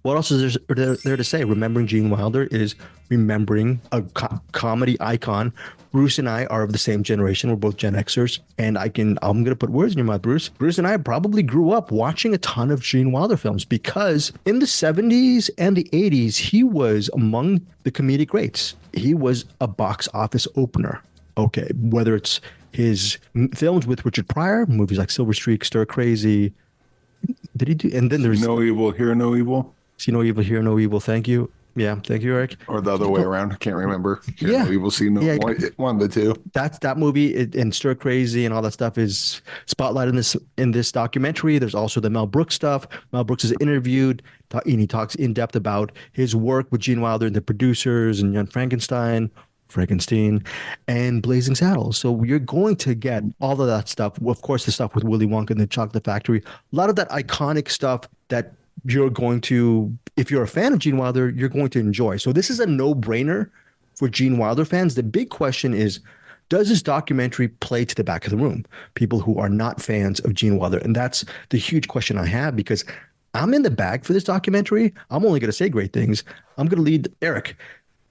What else is there to say? Remembering Gene Wilder is remembering a comedy icon. Bruce and I are of the same generation. We're both Gen Xers, and I'm gonna put words in your mouth, Bruce. Bruce and I probably grew up watching a ton of Gene Wilder films because in the 70s and the 80s, he was among the comedic greats. He was a box office opener. Okay, whether it's his films with Richard Pryor, movies like Silver Streak, Stir Crazy. Did he do? And then there's No Evil, Hear No Evil. See No Evil, Hear No Evil. Thank you. Yeah, thank you, Eric. Or the other way around. I can't remember. Hear Yeah. No Evil, See No Yeah. one of the two. That movie and Stir Crazy and all that stuff is spotlighted in this documentary. There's also the Mel Brooks stuff. Mel Brooks is interviewed and he talks in depth about his work with Gene Wilder and the producers and Young Frankenstein, and Blazing Saddles. So you're going to get all of that stuff. Of course, the stuff with Willy Wonka and the Chocolate Factory. A lot of that iconic stuff that you're going to, if you're a fan of Gene Wilder, you're going to enjoy. So this is a no-brainer for Gene Wilder fans. The big question is, does this documentary play to the back of the room? People who are not fans of Gene Wilder. And that's the huge question I have, because I'm in the bag for this documentary. I'm only going to say great things. I'm going to lead Eric.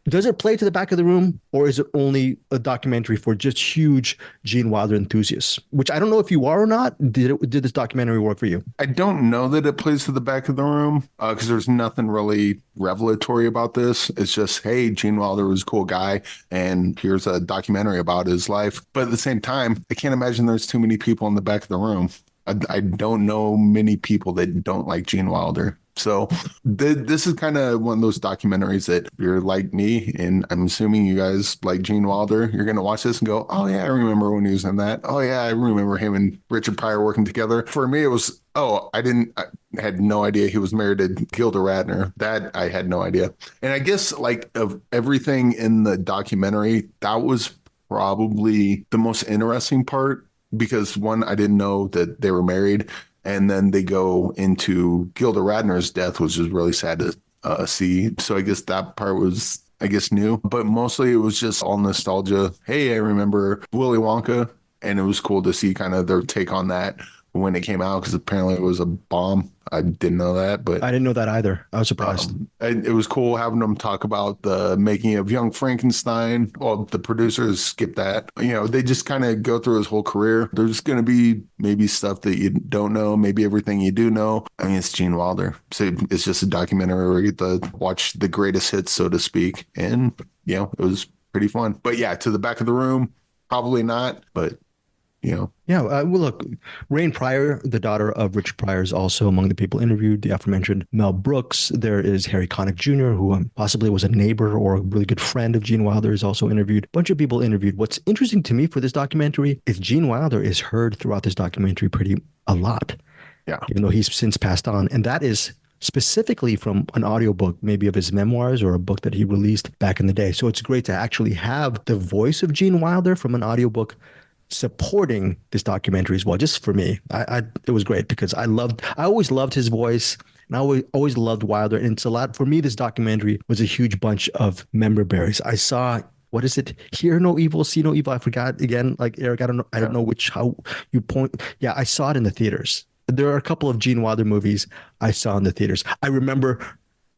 Does it play to the back of the room, or is it only a documentary for just huge Gene Wilder enthusiasts? Which I don't know if you are or not. Did this documentary work for you? I don't know that it plays to the back of the room because there's nothing really revelatory about this. It's just, hey, Gene Wilder was a cool guy, and here's a documentary about his life. But at the same time, I can't imagine there's too many people in the back of the room. I don't know many people that don't like Gene Wilder. So this is kind of one of those documentaries that if you're like me, and I'm assuming you guys like Gene Wilder, you're going to watch this and go, oh, yeah, I remember when he was in that. Oh, yeah, I remember him and Richard Pryor working together. For me, it was, I had no idea he was married to Gilda Radner. That I had no idea. And I guess like of everything in the documentary, that was probably the most interesting part because one, I didn't know that they were married. And then they go into Gilda Radner's death, which is really sad to see. So I guess that part was, new. But mostly it was just all nostalgia. Hey, I remember Willy Wonka. And it was cool to see kind of their take on that when it came out, because apparently it was a bomb. I didn't know that, but I didn't know that either. I was surprised. It was cool having them talk about the making of Young Frankenstein. Well, the producers skip that. They just kind of go through his whole career. There's going to be maybe stuff that you don't know, maybe everything you do know. I mean, it's Gene Wilder. So it's just a documentary where you get to watch the greatest hits, so to speak. And, it was pretty fun. But yeah, to the back of the room, probably not, but Yeah, well, look, Rain Pryor, the daughter of Richard Pryor, is also among the people interviewed. The aforementioned Mel Brooks. There is Harry Connick Jr., who possibly was a neighbor or a really good friend of Gene Wilder, is also interviewed. A bunch of people interviewed. What's interesting to me for this documentary is Gene Wilder is heard throughout this documentary a lot. Yeah. Even though he's since passed on. And that is specifically from an audiobook, maybe of his memoirs or a book that he released back in the day. So it's great to actually have the voice of Gene Wilder from an audiobook supporting this documentary as well. Just for me, it was great because I always loved his voice, and I always loved Wilder. And it's a lot for me. This documentary was a huge bunch of memorabilia. I saw, what is it? Hear No Evil, See No Evil. I forgot again. Like Eric, I don't know how you point. Yeah, I saw it in the theaters. There are a couple of Gene Wilder movies I saw in the theaters. I remember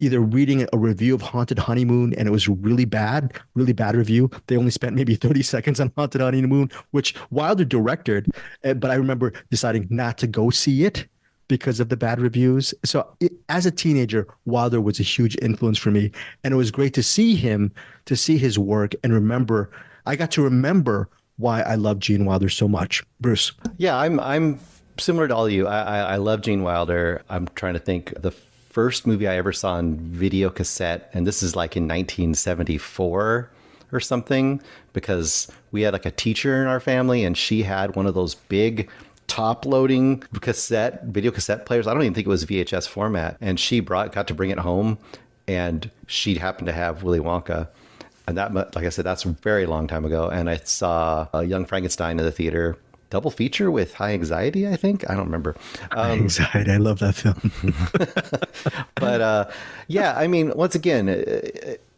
either reading a review of Haunted Honeymoon, and it was really bad review. They only spent maybe 30 seconds on Haunted Honeymoon, which Wilder directed, but I remember deciding not to go see it because of the bad reviews. So as a teenager, Wilder was a huge influence for me, and it was great to see his work, and I got to remember why I love Gene Wilder so much. Bruce. Yeah, I'm similar to all of you. I love Gene Wilder. I'm trying to think the first movie I ever saw on video cassette, and this is like in 1974 or something, because we had like a teacher in our family, and she had one of those big top-loading video cassette players. I don't even think it was VHS format, and she got to bring it home, and she happened to have Willy Wonka. And that, like I said, that's a very long time ago. And I saw Young Frankenstein in the theater. Double feature with High Anxiety, I think. I don't remember. High Anxiety. I love that film. But yeah, I mean, once again,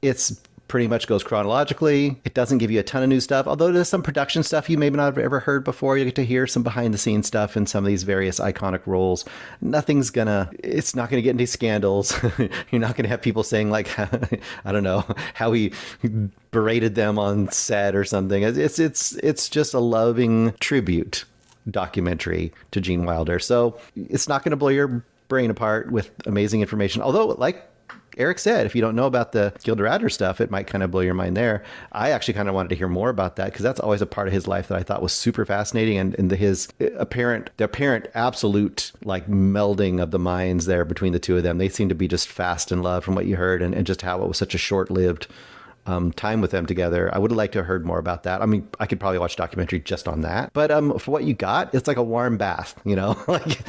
it's pretty much goes chronologically. It doesn't give you a ton of new stuff, although there's some production stuff you maybe not have ever heard before. You get to hear some behind the scenes stuff in some of these various iconic roles. It's not gonna get into scandals. You're not gonna have people saying like, I don't know, how he berated them on set or something. It's just a loving tribute documentary to Gene Wilder. So it's not going to blow your brain apart with amazing information. Although, like Eric said, if you don't know about the Gilder Adler stuff, it might kind of blow your mind there. I actually kind of wanted to hear more about that because that's always a part of his life that I thought was super fascinating, and his apparent absolute like melding of the minds there between the two of them. They seem to be just fast in love from what you heard, and just how it was such a short-lived time with them together. I would have liked to have heard more about that. I mean, I could probably watch a documentary just on that, but for what you got, it's like a warm bath, like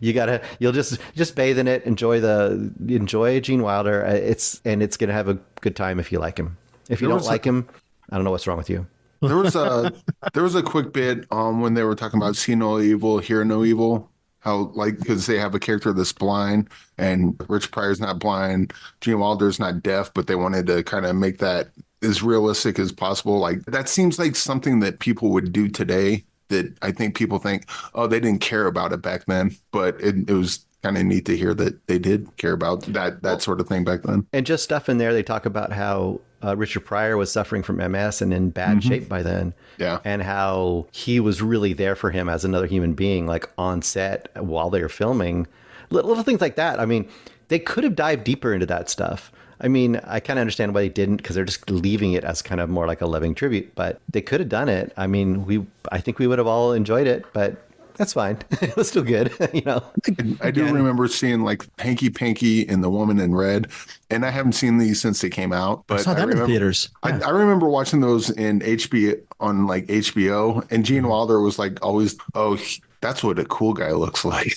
you'll just bathe in it, enjoy Gene Wilder. It's gonna have a good time if you like him. If you don't like him, I don't know what's wrong with you. There was a quick bit when they were talking about see no evil, hear no evil. How, like, because they have a character that's blind and Rich Pryor's not blind, Gene Wilder's not deaf, but they wanted to kind of make that as realistic as possible. Like, that seems like something that people would do today that I think people think, oh, they didn't care about it back then. But it was kind of neat to hear that they did care about that sort of thing back then. And just stuff in there, they talk about how Richard Pryor was suffering from MS and in bad shape by then. Yeah. And how he was really there for him as another human being, like on set while they were filming. Little things like that. I mean, they could have dived deeper into that stuff. I mean, I kind of understand why they didn't, because they're just leaving it as kind of more like a loving tribute, but they could have done it. I mean, I think we would have all enjoyed it, but that's fine. It was still good, I do remember seeing like Hanky Panky and The Woman in Red, and I haven't seen these since they came out. But I saw them in theaters. Yeah. I remember watching those in HBO, and Gene Wilder was like always, that's what a cool guy looks like.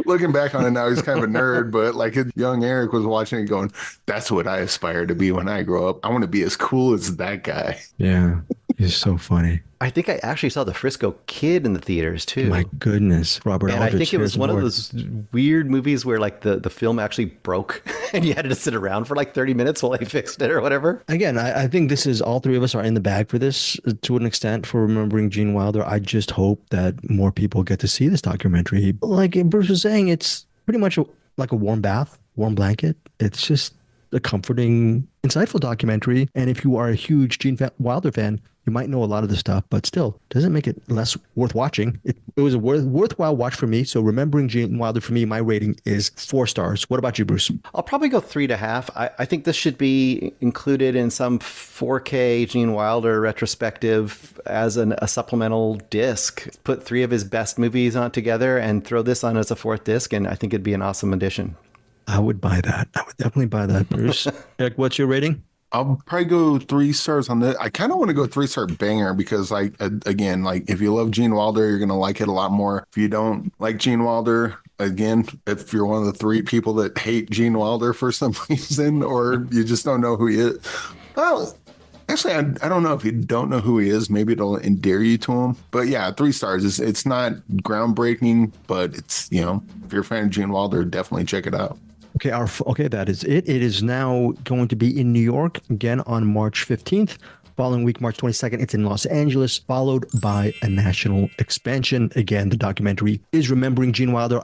Looking back on it now, he's kind of a nerd, but like young Eric was watching it going, that's what I aspire to be when I grow up. I want to be as cool as that guy. Yeah, he's so funny. I think I actually saw The Frisco Kid in the theaters too. My goodness, Robert And Aldrich. I think it was one of those weird movies where like the film actually broke and you had to sit around for like 30 minutes while they fixed it or whatever. Again, I think this is, all three of us are in the bag for this to an extent for remembering Gene Wilder. I just hope that more people get to see this documentary. Like Bruce was saying, it's pretty much like a warm bath, warm blanket. It's just a comforting, insightful documentary. And if you are a huge Gene Wilder fan, you might know a lot of the stuff, but still doesn't make it less worth watching. It was a worthwhile watch for me. So remembering Gene Wilder, for me, my rating is 4 stars. What about you, Bruce? I'll probably go 3.5. I think this should be included in some 4K Gene Wilder retrospective as a supplemental disc. Put 3 of his best movies on together and throw this on as a 4th disc, and I think it'd be an awesome addition. I would buy that. I would definitely buy that, Bruce. Eric, what's your rating? I'll probably go 3 stars on this. I kind of want to go 3-star banger because, like, again, like if you love Gene Wilder, you're going to like it a lot more. If you don't like Gene Wilder, again, if you're one of the 3 people that hate Gene Wilder for some reason, or you just don't know who he is, well, actually, I don't know if you don't know who he is. Maybe it'll endear you to him. But yeah, 3 stars. It's not groundbreaking, but it's, if you're a fan of Gene Wilder, definitely check it out. Okay, that is it. It is now going to be in New York again on March 15th. Following week, March 22nd, it's in Los Angeles, followed by a national expansion. Again, the documentary is Remembering Gene Wilder.